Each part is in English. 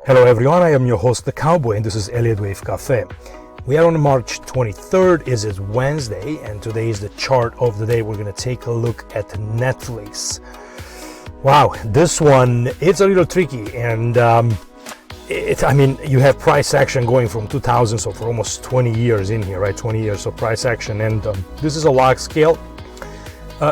Hello everyone, I am your host, The Cowboy, and this is Elliott Wave Cafe. We are on March 23rd, it is Wednesday, and today is the chart of the day. We're going to take a look at Netflix. Wow, this one, it's a little tricky, and you have price action going from 2000, so for almost 20 years in here, right? 20 years of price action, and this is a log scale.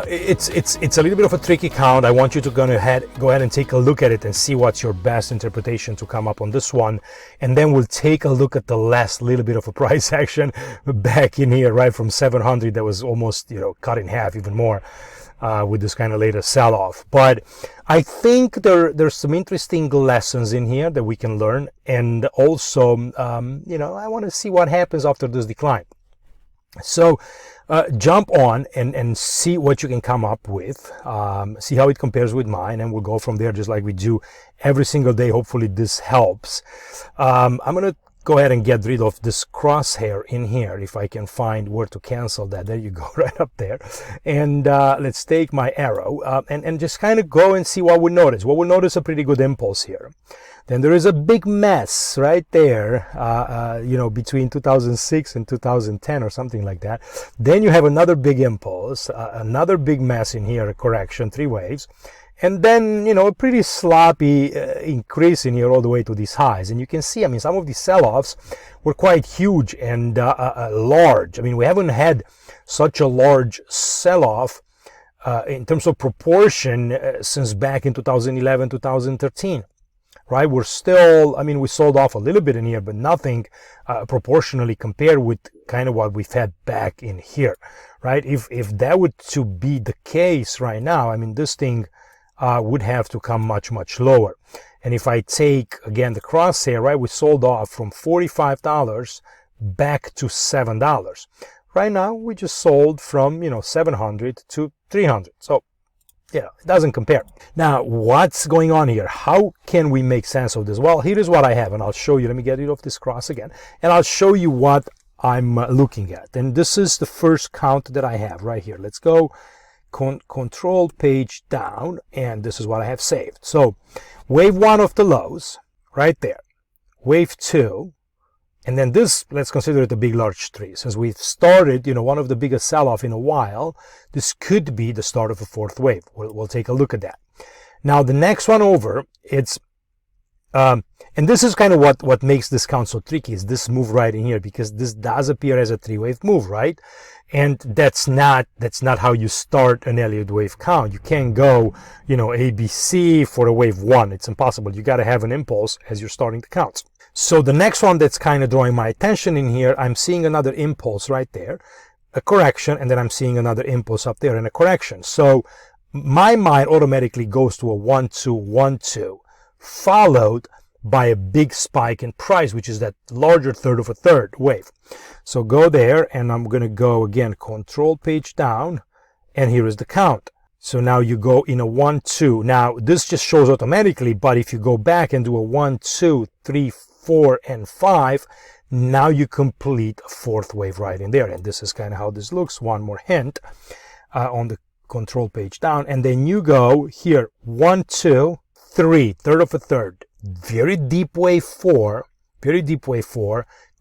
It's a little bit of a tricky count. I want you to go ahead and take a look at it and see what's your best interpretation to come up on this one, and then we'll take a look at the last little bit of a price action back in here, right from 700 that was almost cut in half, even more, with this kind of latest sell-off. But I think there's some interesting lessons in here that we can learn, and also I want to see what happens after this decline. So jump on and see what you can come up with, see how it compares with mine, and we'll go from there just like we do every single day. Hopefully this helps. I'm going to go ahead and get rid of this crosshair in here if I can find where to cancel that. There you go, right up there. And let's take my arrow and just kind of go and see what we notice. Well, we'll notice a pretty good impulse here. Then there is a big mess right there, between 2006 and 2010 or something like that. Then you have another big impulse, another big mess in here, a correction, 3 waves. And then, a pretty sloppy increase in here all the way to these highs. And you can see, some of these sell-offs were quite huge and large. We haven't had such a large sell-off in terms of proportion since back in 2011, 2013. Right, we're still, we sold off a little bit in here, but nothing proportionally compared with kind of what we've had back in here, right? If that were to be the case right now, this thing would have to come much, much lower. And if I take, again, the crosshair, right, we sold off from $45 back to $7. Right now, we just sold from, 700 to 300. So, it doesn't compare. Now, what's going on here? How can we make sense of this? Well, here is what I have, and I'll show you. Let me get rid of this cross again, and I'll show you what I'm looking at. And this is the first count that I have right here. Let's go control page down, and this is what I have saved. So, wave 1 of the lows, right there. Wave 2. And then this, let's consider it a big, large 3. Since we've started, one of the biggest sell-off in a while, this could be the start of a 4th wave. We'll take a look at that. Now, the next one over, it's, and this is kind of what makes this count so tricky, is this move right in here, because this does appear as a 3-wave move, right? And that's not how you start an Elliott wave count. You can't go, ABC for a wave 1. It's impossible. You got to have an impulse as you're starting the counts. So the next one that's kind of drawing my attention in here, I'm seeing another impulse right there, a correction, and then I'm seeing another impulse up there and a correction. So my mind automatically goes to a 1-2-1-2, followed by a big spike in price, which is that larger third of a third wave. So go there, and I'm going to go again, control page down, and here is the count. So now you go in a 1-2. Now this just shows automatically, but if you go back and do a 1, 2, 3, 4, and 5, now you complete a 4th wave right in there. And this is kind of how this looks. One more hint on the control page down. And then you go here, 1, 2, 3, third of a third. Very deep wave 4,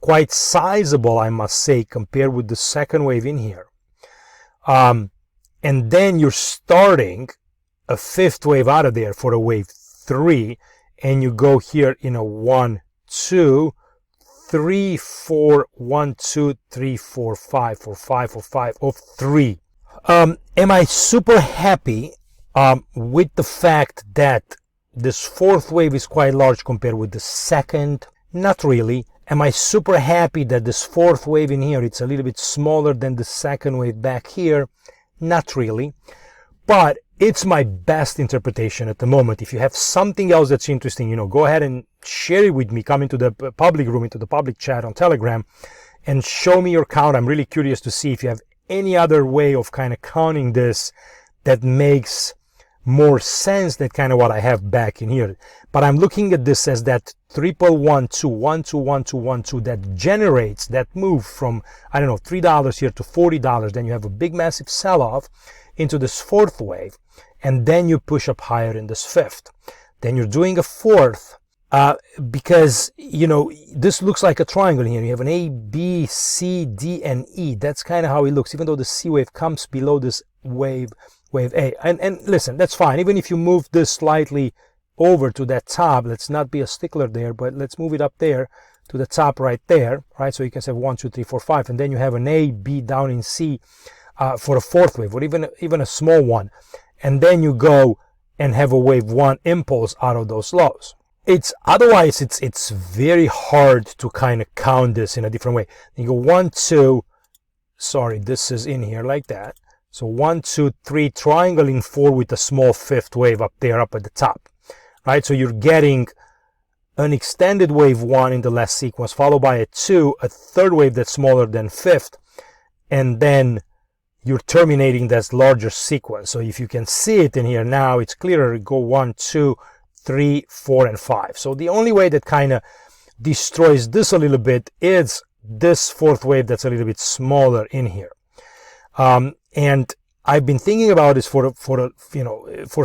quite sizable, I must say, compared with the 2nd wave in here. And then you're starting a 5th wave out of there for a wave 3, and you go here in a 1, 2, 3, 4, 1, 2, 3, 4, 5, 4, 5, 4, 5 of 3. Am I super happy with the fact that this 4th wave is quite large compared with the 2nd? Not really. Am I super happy that this 4th wave in here, it's a little bit smaller than the 2nd wave back here? Not really. But it's my best interpretation at the moment. If you have something else that's interesting, go ahead and share it with me. Come into the public room, into the public chat on Telegram, and show me your count. I'm really curious to see if you have any other way of kind of counting this that makes more sense than kind of what I have back in here. But I'm looking at this as that 3-1-2-1-2-1-2-1-2 that generates that move from, $3 here to $40. Then you have a big, massive sell-off into this 4th wave, and then you push up higher in this 5th. Then you're doing a 4th because, you know, this looks like a triangle here. You have an A, B, C, D, and E. That's kind of how it looks, even though the C wave comes below this wave A. And listen, that's fine. Even if you move this slightly over to that top, let's not be a stickler there, but let's move it up there to the top right there, right? So you can say 1, 2, 3, 4, 5, and then you have an A, B down in C for a fourth wave, or even a small one. And then you go and have a wave 1 impulse out of those lows. Otherwise it's very hard to kind of count this in a different way. You go 1, 2, sorry, this is in here like that. So 1, 2, 3, triangling 4 with a small fifth wave up there, up at the top, right? So you're getting an extended wave 1 in the last sequence, followed by a 2, a third wave that's smaller than fifth, and then you're terminating that larger sequence. So if you can see it in here now, it's clearer. Go 1, 2, 3, 4, and 5. So the only way that kind of destroys this a little bit is this fourth wave that's a little bit smaller in here. And I've been thinking about this for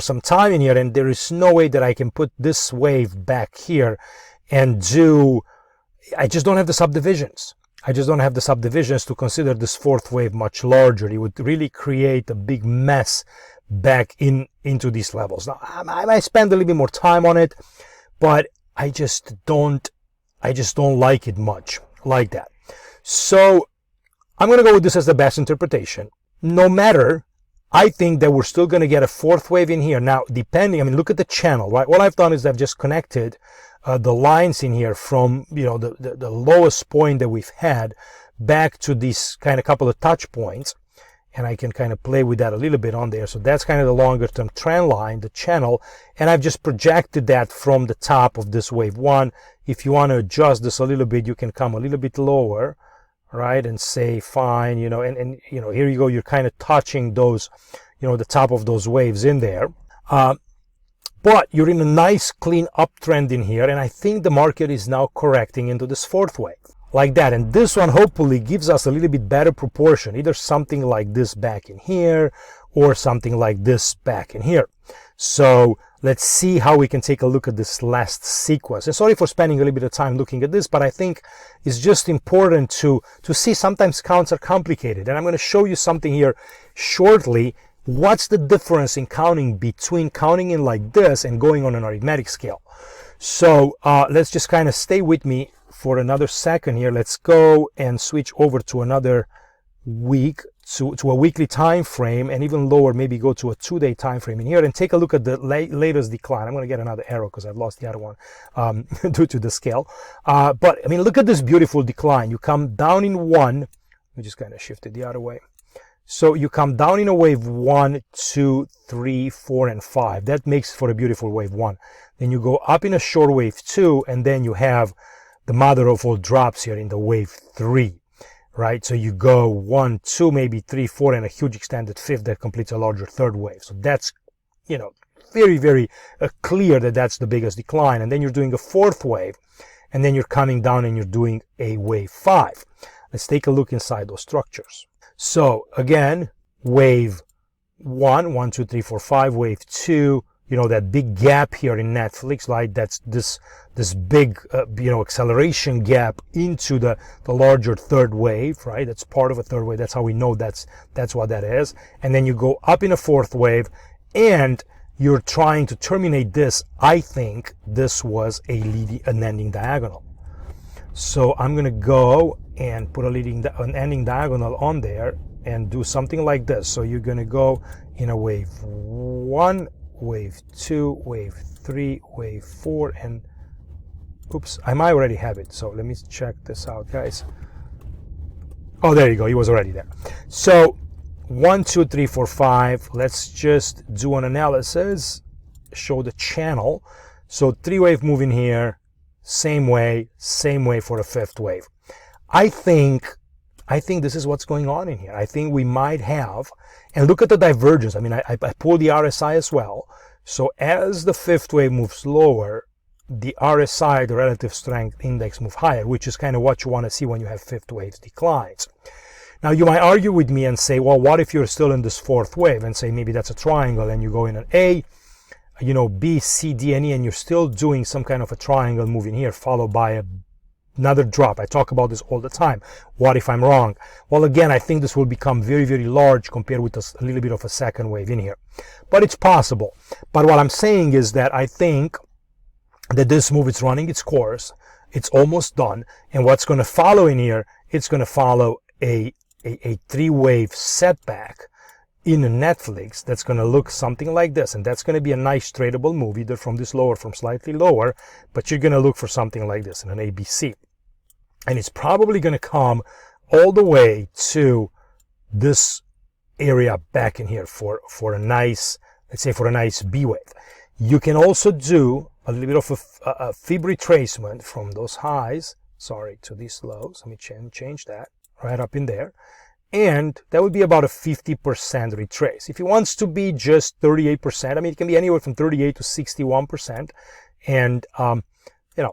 some time in here, and there is no way that I can put this wave back here and I just don't have the subdivisions. I just don't have the subdivisions to consider this fourth wave much larger. It would really create a big mess back into these levels. Now, I might spend a little bit more time on it, but I just don't like it much like that. So I'm going to go with this as the best interpretation. No matter, I think that we're still going to get a fourth wave in here. Now, depending, I mean, look at the channel, right? What I've done is I've just connected the lines in here from, you know, the lowest point that we've had back to these kind of couple of touch points. And I can kind of play with that a little bit on there. So that's kind of the longer term trend line, the channel. And I've just projected that from the top of this wave 1. If you want to adjust this a little bit, you can come a little bit lower, right? And say, fine, you know, and you know, here you go. You're kind of touching those, you know, the top of those waves in there. But you're in a nice clean uptrend in here. And I think the market is now correcting into this fourth wave. Like that. And this one hopefully gives us a little bit better proportion, either something like this back in here or something like this back in here. So let's see how we can take a look at this last sequence. And sorry for spending a little bit of time looking at this, but I think it's just important to see sometimes counts are complicated. And I'm going to show you something here shortly. What's the difference in counting between counting in like this and going on an arithmetic scale? So let's just kind of stay with me for another second here. Let's go and switch over to another week, to a weekly time frame, and even lower, maybe go to a 2-day time frame in here and take a look at the latest decline. I'm going to get another arrow because I've lost the other one due to the scale. But I mean, look at this beautiful decline. You come down in 1. Let me just kind of shift it the other way. So you come down in a wave 1, 2, 3, 4, and 5. That makes for a beautiful wave 1. Then you go up in a short wave 2, and then you have the mother of all drops here in the wave 3, right? So you go 1, 2, maybe 3, 4, and a huge extended fifth that completes a larger third wave. So that's, you know, very, very clear that that's the biggest decline. And then you're doing a fourth wave, and then you're coming down and you're doing a wave 5. Let's take a look inside those structures. So again, wave 1, 1, 2, 3, 4, 5, wave 2, you know, that big gap here in NFLX, right? That's this big, you know, acceleration gap into the larger third wave, right? That's part of a third wave. That's how we know that's what that is. And then you go up in a fourth wave, and you're trying to terminate this. I think this was an ending diagonal. So I'm going to go and put an ending diagonal on there and do something like this. So you're going to go in a wave 1, wave 2, wave 3, wave 4, and oops, I might already have it. So let me check this out, guys. Oh, there you go. It was already there. So 1, 2, 3, 4, 5. Let's just do an analysis, show the channel. So 3 wave moving here, same way for a fifth wave. I think this is what's going on in here. I think we might have, and look at the divergence. I mean, I pulled the RSI as well. So as the fifth wave moves lower, the RSI, the relative strength index, move higher, which is kind of what you want to see when you have fifth waves declines. Now, you might argue with me and say, well, what if you're still in this fourth wave, and say maybe that's a triangle and you go in an A, B, C, D, and E, and you're still doing some kind of a triangle moving here, followed by another drop. I talk about this all the time. What if I'm wrong? Well, again, I think this will become very, very large compared with a little bit of a second wave in here. But it's possible. But what I'm saying is that I think that this move is running its course. It's almost done. And what's going to follow in here, it's going to follow a three-wave setback in Netflix that's going to look something like this, and that's going to be a nice tradable move, either from this lower, from slightly lower, but you're going to look for something like this in an ABC, and it's probably going to come all the way to this area back in here for a nice, let's say, for a nice B wave. You can also do a little bit of a fib retracement from those highs, to these lows. Let me change that right up in there. And that would be about a 50% retrace. If it wants to be just 38%, I mean, it can be anywhere from 38 to 61%. And,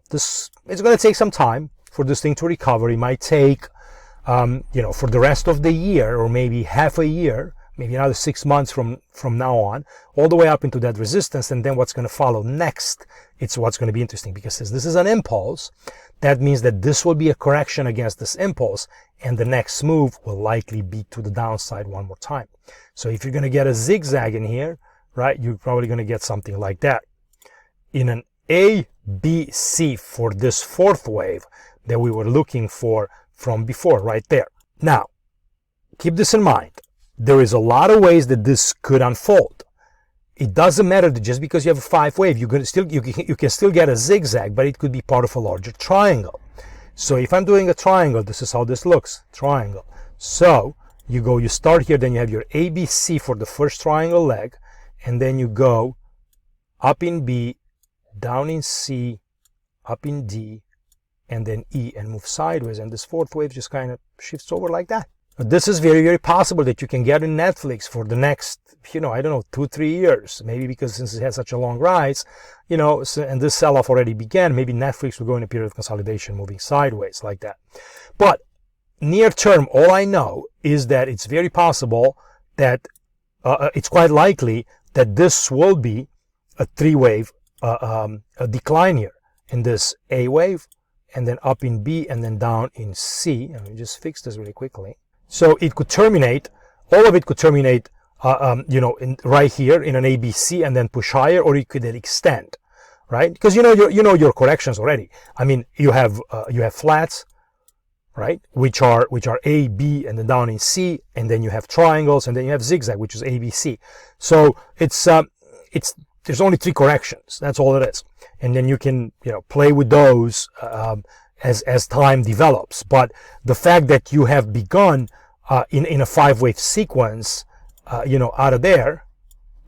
this, it's going to take some time for this thing to recover. It might take, for the rest of the year, or maybe half a year, maybe another 6 months from now on, all the way up into that resistance. And then what's going to follow next, it's what's going to be interesting, because this is an impulse. That means that this will be a correction against this impulse, and the next move will likely be to the downside one more time. So if you're going to get a zigzag in here, right, you're probably going to get something like that. In an A, B, C for this fourth wave that we were looking for from before, right there. Now, keep this in mind. There is a lot of ways that this could unfold. It doesn't matter that just because you have a 5 wave, you can still get a zigzag, but it could be part of a larger triangle. So if I'm doing a triangle, this is how this looks, triangle. So you start here, then you have your ABC for the first triangle leg, and then you go up in B, down in C, up in D, and then E, and move sideways, and this fourth wave just kind of shifts over like that. This is very, very possible that you can get in Netflix for the next, 2-3 years. Maybe because since it has such a long rise, and this sell-off already began, maybe Netflix will go in a period of consolidation, moving sideways like that. But near term, all I know is that it's very possible that it's quite likely that this will be a 3-wave a decline here in this A wave, and then up in B, and then down in C. Let me just fix this really quickly. So it could terminate, all of it could terminate, right here in an ABC and then push higher, or it could then extend, right? Because you know your corrections already. I mean, you have flats, right? Which are A, B, and then down in C, and then you have triangles, and then you have zigzag, which is ABC. So there's only 3 corrections. That's all it is, and then you can play with those as time develops. But the fact that you have begun in a 5-wave sequence, out of there,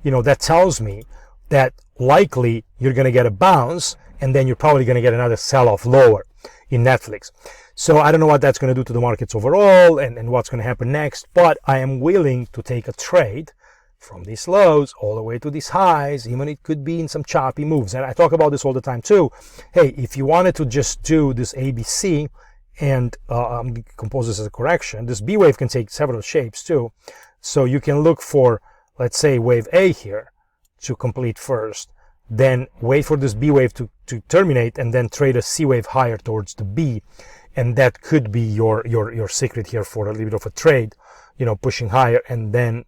that tells me that likely you're going to get a bounce, and then you're probably going to get another sell-off lower in Netflix. So I don't know what that's going to do to the markets overall and what's going to happen next, but I am willing to take a trade from these lows all the way to these highs, even it could be in some choppy moves. And I talk about this all the time too. Hey, if you wanted to just do this ABC and compose this as a correction, this B wave can take several shapes too. So you can look for, let's say, wave A here to complete first, then wait for this B wave to terminate, and then trade a C wave higher towards the B. And that could be your secret here for a little bit of a trade, pushing higher, and then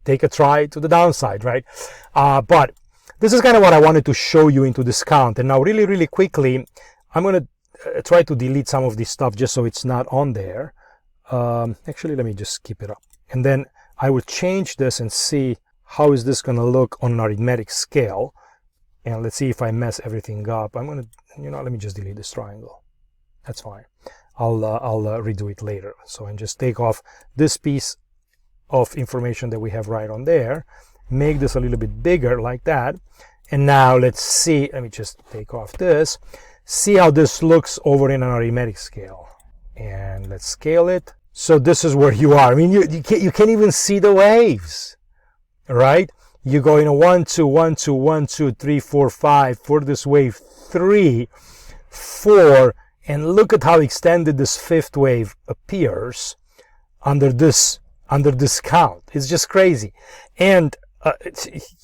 take a try to the downside, right? But this is kind of what I wanted to show you into this count. And now really, really quickly, I'm going to try to delete some of this stuff just so it's not on there. Actually, let me just keep it up. And then I will change this and see how is this going to look on an arithmetic scale. And let's see if I mess everything up. I'm going to, let me just delete this triangle. That's fine. I'll redo it later. So and just take off this piece of information that we have right on there, make this a little bit bigger like that. And now let's see, let me just take off this, see how this looks over in an arithmetic scale. And let's scale it. So this is where you are. I mean, you can't even see the waves, right? You go in a 1, 2, 1, 2, 1, 2, 3, 4, 5 for this wave 3, 4, and look at how extended this 5th wave appears under this count. It's just crazy. And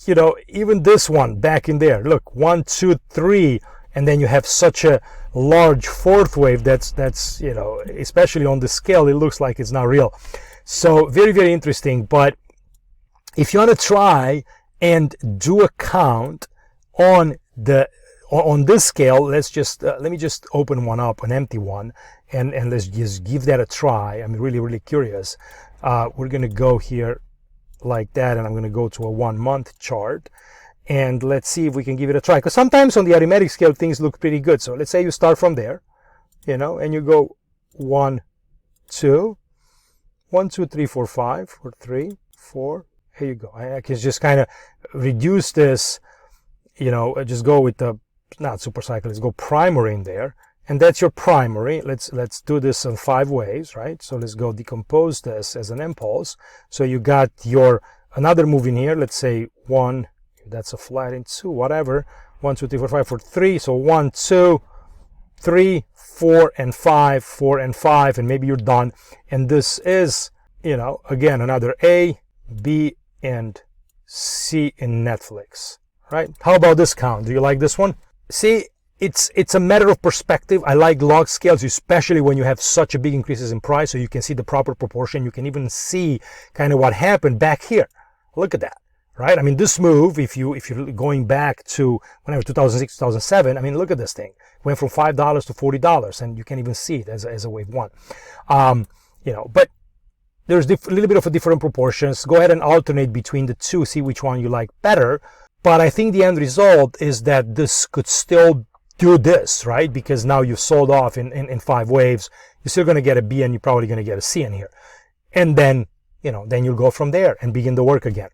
You know, even this one back in there, look, 1, 2, 3, and then you have such a large fourth wave that's you know, especially on the scale, it looks like it's not real. So very, very interesting. But if you want to try and do a count on this scale, let's just let me just open one up, an empty one, and let's just give that a try. I'm really, really curious. We're gonna go here like that, and I'm gonna go to a 1 month chart, and let's see if we can give it a try, because sometimes on the arithmetic scale things look pretty good. So let's say you start from there, you know, and you go 1, 2, 1, 2, 3, 4, 5, or 3, 4. Here you go. I can just kind of reduce this, you know, just go with the, not super cycle, let's go primary in there. And that's your primary. Let's do this in 5 ways, right? So let's go decompose this as an impulse. So you got your, another move in here. Let's say 1, that's a flat in 2, whatever. 1, 2, 3, 4, 5, 4, 3. So 1, 2, 3, 4, and 5, 4, and 5, and maybe you're done. And this is, you know, again, another A, B, and C in Netflix, right? How about this count? Do you like this one? See, it's a matter of perspective. I like log scales, especially when you have such a big increases in price, so you can see the proper proportion. You can even see kind of what happened back here. Look at that, right? I mean, this move, if you're going back to whenever 2006, 2007, I mean, look at this thing. It went from $5 to $40, and you can even see it as a wave one. You know, but there's a little bit of a different proportions. Go ahead and alternate between the two, see which one you like better. But I think the end result is that this could still do this, right? Because now you've sold off in 5 waves. You're still going to get a B, and you're probably going to get a C in here. And then, you know, then you'll go from there and begin the work again.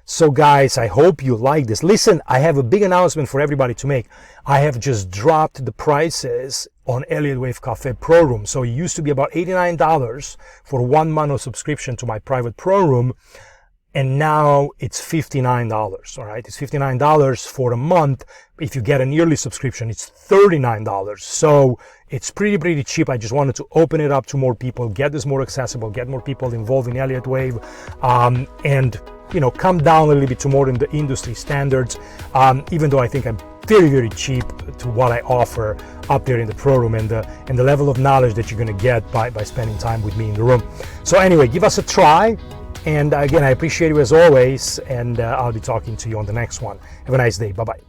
So guys, I hope you like this. Listen, I have a big announcement for everybody to make. I have just dropped the prices on Elliott Wave Cafe Pro Room. So it used to be about $89 for 1 month of subscription to my private Pro Room. And now it's $59, all right? It's $59 for a month. If you get an yearly subscription, it's $39. So it's pretty cheap. I just wanted to open it up to more people, get this more accessible, get more people involved in Elliott Wave, and, you know, come down a little bit to more in the industry standards, even though I think I'm very cheap to what I offer up there in the Pro Room, and the level of knowledge that you're going to get by spending time with me in the room. So anyway, give us a try. And again, I appreciate you as always, and I'll be talking to you on the next one. Have a nice day. Bye-bye.